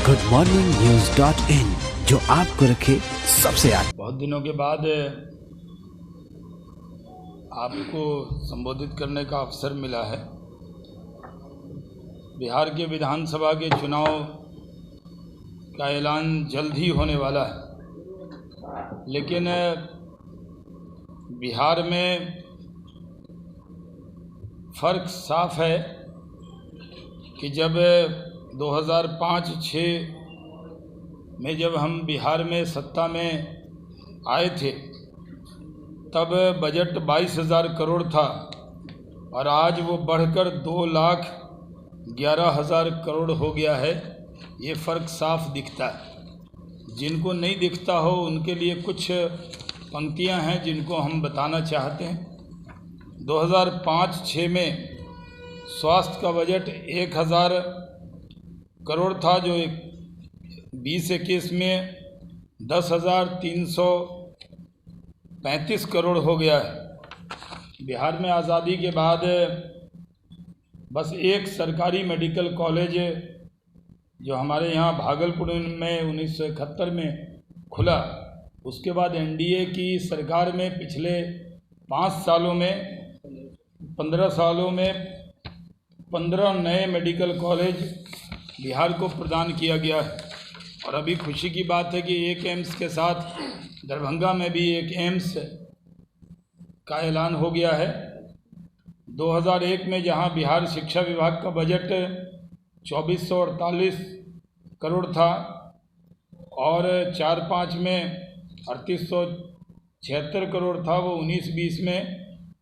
goodmorningnews.in, जो आपको रखे सबसे आगे। बहुत दिनों के बाद आपको संबोधित करने का अवसर मिला है। बिहार के विधानसभा के चुनाव का ऐलान जल्द ही होने वाला है, लेकिन बिहार में फ़र्क साफ है कि जब 2005-06 में जब हम बिहार में सत्ता में आए थे तब बजट 22,000 करोड़ था और आज वो बढ़कर 2,11,000 करोड़ हो गया है। ये फ़र्क साफ दिखता है। जिनको नहीं दिखता हो उनके लिए कुछ पंक्तियां हैं जिनको हम बताना चाहते हैं। 2005-06 में स्वास्थ्य का बजट 1,000 करोड़ था, जो 20-21 में 10,335 करोड़ हो गया है। बिहार में आज़ादी के बाद बस एक सरकारी मेडिकल कॉलेज जो हमारे यहाँ भागलपुर में 1971 में खुला, उसके बाद एनडीए की सरकार में पिछले 15 सालों में 15 नए मेडिकल कॉलेज बिहार को प्रदान किया गया है। और अभी खुशी की बात है कि एक एम्स के साथ दरभंगा में भी एक एम्स का ऐलान हो गया है। 2001 में जहां बिहार शिक्षा विभाग का बजट 2,448 करोड़ था और 4-5 में 3,876 करोड़ था, वो 19-20 में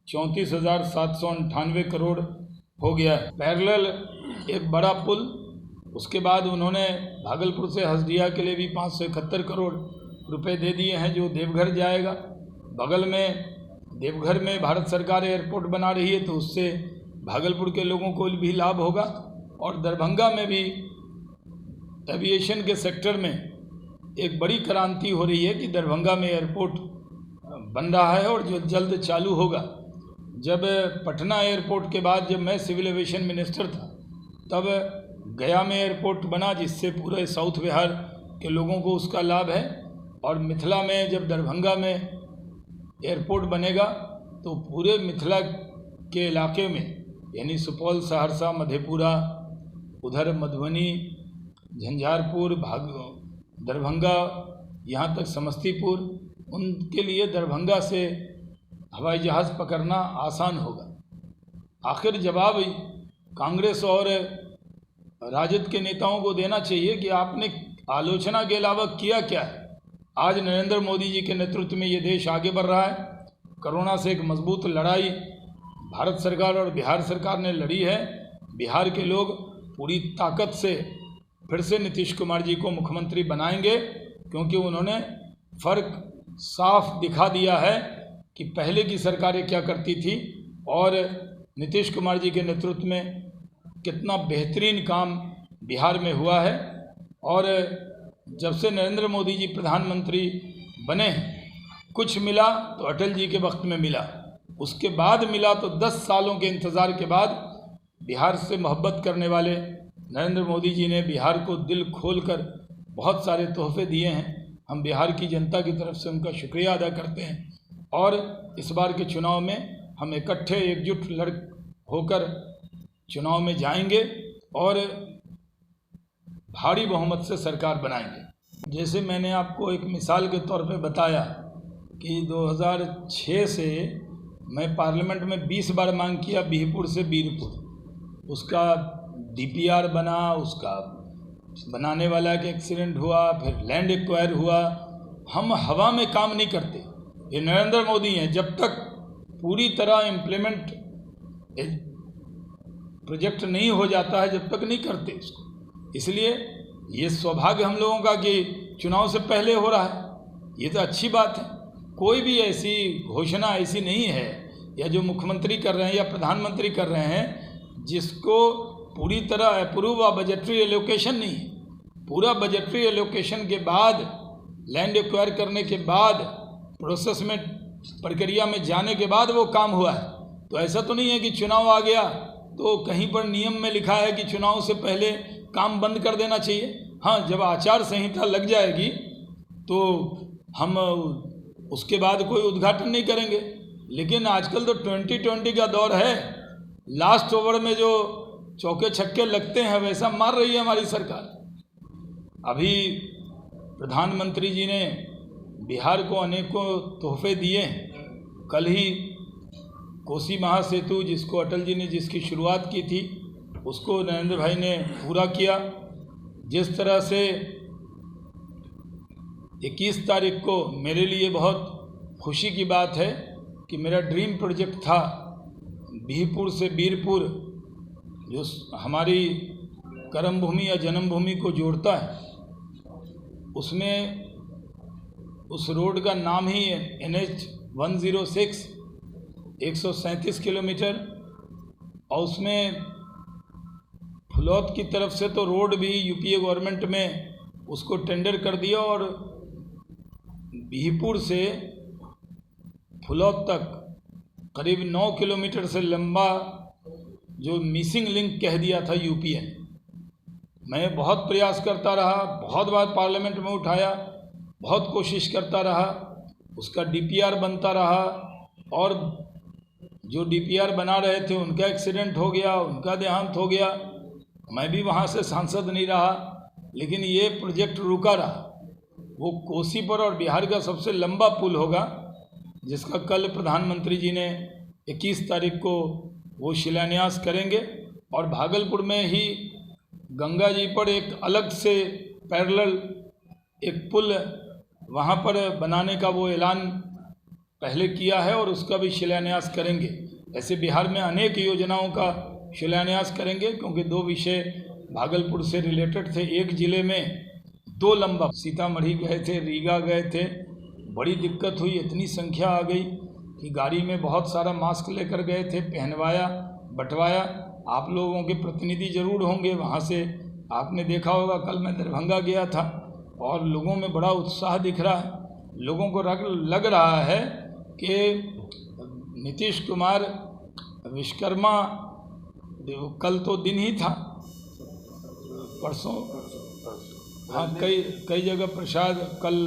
34,798 करोड़ हो गया है। पैरेलल एक बड़ा पुल, उसके बाद उन्होंने भागलपुर से हसदिया के लिए भी 571 करोड़ रुपए दे दिए हैं, जो देवघर जाएगा। बगल में देवघर में भारत सरकार एयरपोर्ट बना रही है, तो उससे भागलपुर के लोगों को भी लाभ होगा। और दरभंगा में भी एविएशन के सेक्टर में एक बड़ी क्रांति हो रही है कि दरभंगा में एयरपोर्ट बन रहा है और जो जल्द चालू होगा। जब पटना एयरपोर्ट के बाद जब मैं सिविल एविएशन मिनिस्टर था तब गया में एयरपोर्ट बना, जिससे पूरे साउथ बिहार के लोगों को उसका लाभ है। और मिथिला में जब दरभंगा में एयरपोर्ट बनेगा तो पूरे मिथिला के इलाके में, यानी सुपौल, सहरसा, मधेपुरा, उधर मधुबनी, झंझारपुर, दरभंगा, यहाँ तक समस्तीपुर, उनके लिए दरभंगा से हवाई जहाज़ पकड़ना आसान होगा। आखिर जवाब कांग्रेस और राजद के नेताओं को देना चाहिए कि आपने आलोचना के अलावा किया क्या है। आज नरेंद्र मोदी जी के नेतृत्व में ये देश आगे बढ़ रहा है। कोरोना से एक मजबूत लड़ाई भारत सरकार और बिहार सरकार ने लड़ी है। बिहार के लोग पूरी ताकत से फिर से नीतीश कुमार जी को मुख्यमंत्री बनाएंगे, क्योंकि उन्होंने फ़र्क साफ दिखा दिया है कि पहले की सरकारें क्या करती थी और नीतीश कुमार जी के नेतृत्व में कितना बेहतरीन काम बिहार में हुआ है। और जब से नरेंद्र मोदी जी प्रधानमंत्री बने हैं, कुछ मिला तो अटल जी के वक्त में मिला, उसके बाद मिला तो 10 सालों के इंतज़ार के बाद बिहार से मोहब्बत करने वाले नरेंद्र मोदी जी ने बिहार को दिल खोलकर बहुत सारे तोहफे दिए हैं। हम बिहार की जनता की तरफ से उनका शुक्रिया अदा करते हैं। और इस बार के चुनाव में हम इकट्ठे एकजुट होकर चुनाव में जाएंगे और भारी बहुमत से सरकार बनाएंगे। जैसे मैंने आपको एक मिसाल के तौर पे बताया कि 2006 से मैं पार्लियामेंट में 20 बार मांग किया बिहपुर से बीरपुर, उसका डीपीआर बना, उसका बनाने वाला का एक्सीडेंट हुआ, फिर लैंड एक्वायर हुआ। हम हवा में काम नहीं करते, ये नरेंद्र मोदी हैं। जब तक पूरी तरह इम्प्लीमेंट प्रोजेक्ट नहीं हो जाता है, जब तक नहीं करते इसको। इसलिए ये सौभाग्य हम लोगों का कि चुनाव से पहले हो रहा है, ये तो अच्छी बात है। कोई भी ऐसी घोषणा ऐसी नहीं है या जो मुख्यमंत्री कर रहे हैं या प्रधानमंत्री कर रहे हैं जिसको पूरी तरह अप्रूव और बजटरी एलोकेशन नहीं है। पूरा बजटरी एलोकेशन के बाद, लैंड एक्वायर करने के बाद, प्रोसेस में प्रक्रिया में जाने के बाद वो काम हुआ है। तो ऐसा तो नहीं है कि चुनाव आ गया तो कहीं पर नियम में लिखा है कि चुनाव से पहले काम बंद कर देना चाहिए। हाँ, जब आचार संहिता लग जाएगी तो हम उसके बाद कोई उद्घाटन नहीं करेंगे। लेकिन आजकल तो 2020 का दौर है, लास्ट ओवर में जो चौके छक्के लगते हैं वैसा मार रही है हमारी सरकार। अभी प्रधानमंत्री जी ने बिहार को अनेकों तोहफे दिए। कल ही कोसी महासेतु, जिसको अटल जी ने जिसकी शुरुआत की थी, उसको नरेंद्र भाई ने पूरा किया। जिस तरह से 21 तारीख को मेरे लिए बहुत खुशी की बात है कि मेरा ड्रीम प्रोजेक्ट था बिहपुर से बीरपुर, जो हमारी कर्म भूमि या जन्मभूमि को जोड़ता है, उसमें उस रोड का नाम ही NH 106, 137 किलोमीटर, और उसमें फुलौत की तरफ से तो रोड भी यूपीए गवर्नमेंट में उसको टेंडर कर दिया, और बिहपुर से फुलौत तक करीब 9 किलोमीटर से लंबा जो मिसिंग लिंक कह दिया था यूपीए। मैं बहुत प्रयास करता रहा, बहुत बार पार्लियामेंट में उठाया, बहुत कोशिश करता रहा, उसका DPR बनता रहा, और जो DPR बना रहे थे उनका एक्सीडेंट हो गया, उनका देहांत हो गया, मैं भी वहाँ से सांसद नहीं रहा, लेकिन ये प्रोजेक्ट रुका रहा। वो कोसी पर और बिहार का सबसे लंबा पुल होगा, जिसका कल प्रधानमंत्री जी ने 21 तारीख को वो शिलान्यास करेंगे। और भागलपुर में ही गंगा जी पर एक अलग से पैरेलल एक पुल वहाँ पर बनाने का वो ऐलान पहले किया है, और उसका भी शिलान्यास करेंगे। ऐसे बिहार में अनेक योजनाओं का शिलान्यास करेंगे, क्योंकि 2 विषय भागलपुर से रिलेटेड थे। एक ज़िले में 2 लंबा, सीतामढ़ी गए थे, रीगा गए थे, बड़ी दिक्कत हुई, इतनी संख्या आ गई कि गाड़ी में बहुत सारा मास्क लेकर गए थे, पहनवाया, बंटवाया। आप लोगों के प्रतिनिधि जरूर होंगे वहाँ से, आपने देखा होगा। कल मैं दरभंगा गया था और लोगों में बड़ा उत्साह दिख रहा है। लोगों को लग रहा है कि नीतीश कुमार विश्वकर्मा, कल तो दिन ही था, परसों, हाँ, कई जगह प्रसाद, कल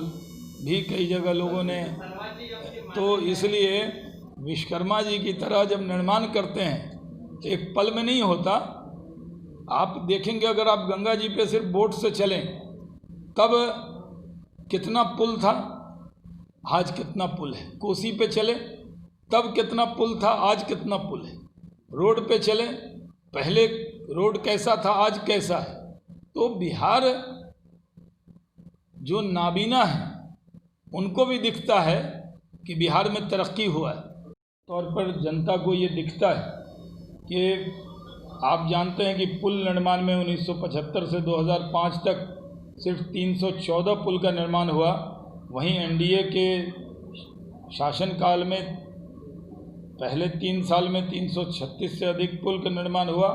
भी कई जगह लोगों ने, तो इसलिए विश्वकर्मा जी की तरह जब निर्माण करते हैं तो एक पल में नहीं होता। आप देखेंगे, अगर आप गंगा जी पे सिर्फ बोट से चलें तब कितना पुल था, आज कितना पुल है। कोसी पे चले तब कितना पुल था, आज कितना पुल है। रोड पे चले, पहले रोड कैसा था, आज कैसा है। तो बिहार जो नाबीना है उनको भी दिखता है कि बिहार में तरक्की हुआ है। तौर पर जनता को ये दिखता है कि आप जानते हैं कि पुल निर्माण में 1975 से 2005 तक सिर्फ 314 पुल का निर्माण हुआ। वहीं NDA के शासनकाल में पहले 3 साल में 336 से अधिक पुल का निर्माण हुआ,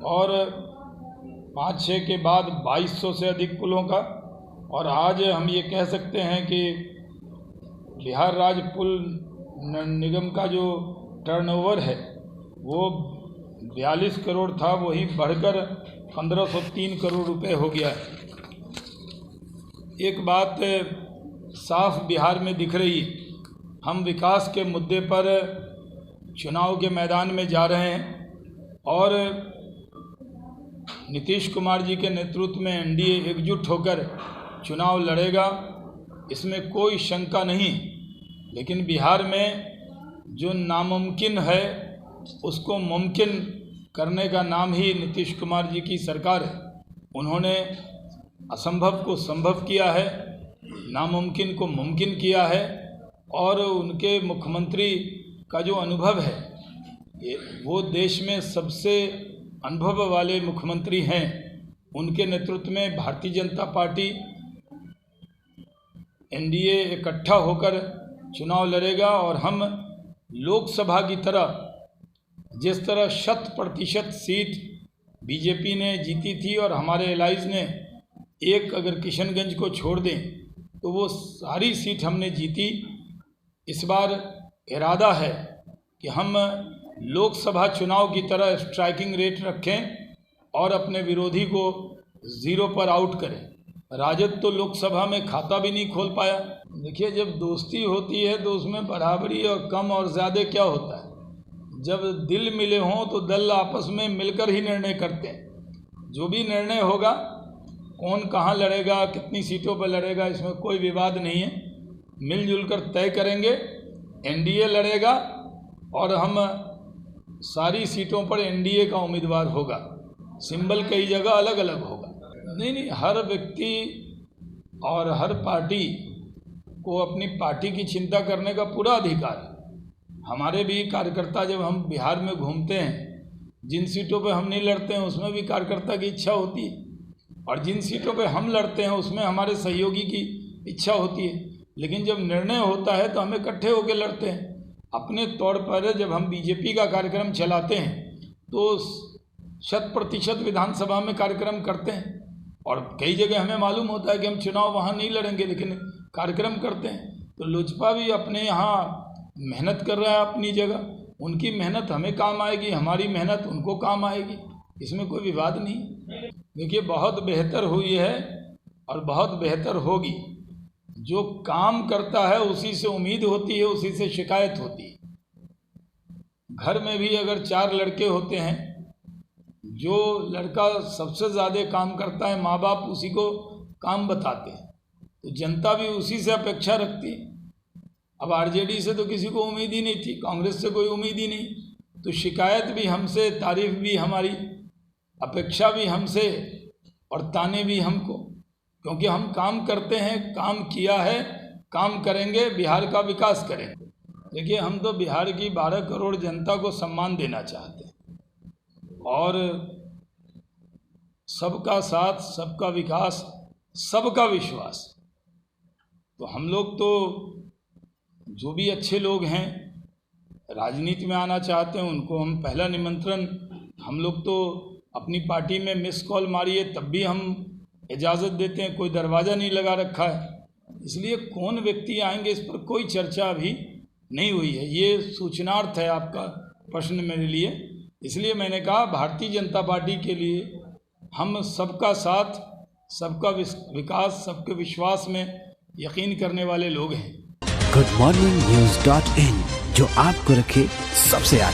और 5-6 के बाद 2200 से अधिक पुलों का। और आज हम ये कह सकते हैं कि बिहार राज्य पुल निगम का जो टर्नओवर है वो 42 करोड़ था, वही बढ़कर 1503 करोड़ रुपए हो गया है। एक बात साफ बिहार में दिख रही है, हम विकास के मुद्दे पर चुनाव के मैदान में जा रहे हैं, और नीतीश कुमार जी के नेतृत्व में NDA एकजुट होकर चुनाव लड़ेगा, इसमें कोई शंका नहीं। लेकिन बिहार में जो नामुमकिन है उसको मुमकिन करने का नाम ही नीतीश कुमार जी की सरकार है। उन्होंने असंभव को संभव किया है, नामुमकिन को मुमकिन किया है, और उनके मुख्यमंत्री का जो अनुभव है वो देश में सबसे अनुभव वाले मुख्यमंत्री हैं। उनके नेतृत्व में भारतीय जनता पार्टी NDA इकट्ठा होकर चुनाव लड़ेगा, और हम लोकसभा की तरह जिस तरह 100% सीट बीजेपी ने जीती थी, और हमारे एलाइज ने एक अगर किशनगंज को छोड़ दें तो वो सारी सीट हमने जीती। इस बार इरादा है कि हम लोकसभा चुनाव की तरह स्ट्राइकिंग रेट रखें और अपने विरोधी को जीरो पर आउट करें। राजद तो लोकसभा में खाता भी नहीं खोल पाया। देखिए, जब दोस्ती होती है तो उसमें बराबरी और कम और ज़्यादा क्या होता है। जब दिल मिले हों तो दल आपस में मिलकर ही निर्णय करते हैं। जो भी निर्णय होगा, कौन कहाँ लड़ेगा, कितनी सीटों पर लड़ेगा, इसमें कोई विवाद नहीं है। मिलजुल कर तय करेंगे। एनडीए लड़ेगा और हम सारी सीटों पर एनडीए का उम्मीदवार होगा। सिंबल कई जगह अलग अलग होगा। नहीं, हर व्यक्ति और हर पार्टी को अपनी पार्टी की चिंता करने का पूरा अधिकार है। हमारे भी कार्यकर्ता, जब हम बिहार में घूमते हैं, जिन सीटों पे हम नहीं लड़ते हैं उसमें भी कार्यकर्ता की इच्छा होती है, और जिन सीटों पे हम लड़ते हैं उसमें हमारे सहयोगी की इच्छा होती है। लेकिन जब निर्णय होता है तो हम इकट्ठे होकर लड़ते हैं। अपने तौर पर जब हम बीजेपी का कार्यक्रम चलाते हैं तो 100% विधानसभा में कार्यक्रम करते हैं, और कई जगह हमें मालूम होता है कि हम चुनाव वहाँ नहीं लड़ेंगे, लेकिन कार्यक्रम करते हैं। तो लोजपा भी अपने यहाँ मेहनत कर रहा है अपनी जगह। उनकी मेहनत हमें काम आएगी, हमारी मेहनत उनको काम आएगी, इसमें कोई विवाद नहीं। देखिए, बहुत बेहतर हुई है और बहुत बेहतर होगी। जो काम करता है उसी से उम्मीद होती है, उसी से शिकायत होती है। घर में भी अगर 4 लड़के होते हैं, जो लड़का सबसे ज़्यादा काम करता है, माँ बाप उसी को काम बताते हैं, तो जनता भी उसी से अपेक्षा रखती है। अब आरजेडी से तो किसी को उम्मीद ही नहीं थी, कांग्रेस से कोई उम्मीद ही नहीं, तो शिकायत भी हमसे, तारीफ भी हमारी, अपेक्षा भी हमसे और ताने भी हमको, क्योंकि हम काम करते हैं, काम किया है, काम करेंगे, बिहार का विकास करेंगे। देखिए, हम तो बिहार की 12 करोड़ जनता को सम्मान देना चाहते हैं, और सबका साथ, सबका विकास, सबका विश्वास। तो हम लोग तो, जो भी अच्छे लोग हैं, राजनीति में आना चाहते हैं, उनको हम पहला निमंत्रण, हम लोग तो अपनी पार्टी में मिस कॉल मारिए तब भी हम इजाज़त देते हैं, कोई दरवाज़ा नहीं लगा रखा है। इसलिए कौन व्यक्ति आएंगे, इस पर कोई चर्चा अभी नहीं हुई है। ये सूचनार्थ है आपका प्रश्न मेरे लिए। इसलिए मैंने कहा, भारतीय जनता पार्टी के लिए हम सबका साथ, सबका विकास, सबके विश्वास में यकीन करने वाले लोग हैं। goodmorningnews.in, जो आपको रखे सबसे आगे।